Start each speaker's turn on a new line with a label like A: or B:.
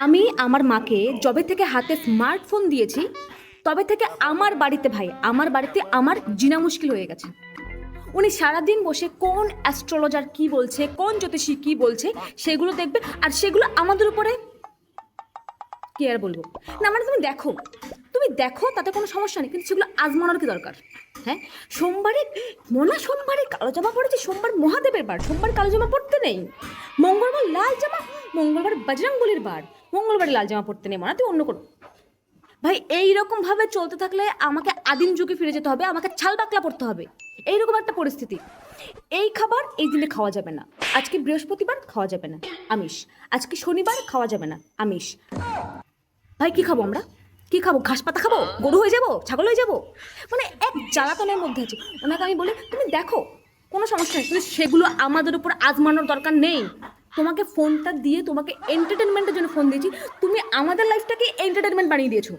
A: আমি আমার মাকে যবে থেকে হাতে স্মার্টফোন দিয়েছি তবে থেকে আমার বাড়িতে ভাই আমার বাড়িতে আমার জিনা মুশকিল হয়ে গেছে। উনি সারাদিন বসে কোন অ্যাস্ট্রোলজার কি বলছে, কোন জ্যোতিষী কি বলছে সেগুলো দেখবে, আর সেগুলো আমাদের উপরে কি আর বলবো। না মানে তুমি দেখো তাতে কোনো সমস্যা নেই, কিন্তু সেগুলো আজমানোর কি দরকার? হ্যাঁ, সোমবারে মোনা সোমবারে কালো জামা পড়েছে, সোমবার মহাদেবের বার, সোমবার কালো জামা পরতে নেই। মঙ্গলবার লাল জামা, মঙ্গলবার বজরংবলির বার, মঙ্গলবারে লাল জামা পরতে নেই, মনে তুই অন্য কোনো। ভাই এইরকম ভাবে চলতে থাকলে আমাকে আদিম যুগে ফিরে যেতে হবে, আমাকে ছাল বাকলা পড়তে হবে। এইরকম একটা পরিস্থিতি। এই খাবার এই দিনে খাওয়া যাবে না, আজকে বৃহস্পতিবার খাওয়া যাবে না আমিষ, আজকে শনিবার খাওয়া যাবে না আমিষ। ভাই কি খাবো আমরা? কি খাবো? ঘাস পাতা খাবো? গরু হয়ে যাবো? ছাগল হয়ে যাবো? মানে এক জ্বালাতনের মধ্যে আছি। ওনাকে আমি বলি তুমি দেখো কোনো সমস্যা নেই, কিন্তু সেগুলো আমাদের উপর আজমানোর দরকার নেই। তোমাকে ফোনটা দিয়ে তোমাকে এন্টারটেনমেন্টের জন্য ফোন দিয়েছি, তুমি আমাদের লাইফটাকে এন্টারটেনমেন্ট বানিয়ে দিয়েছো।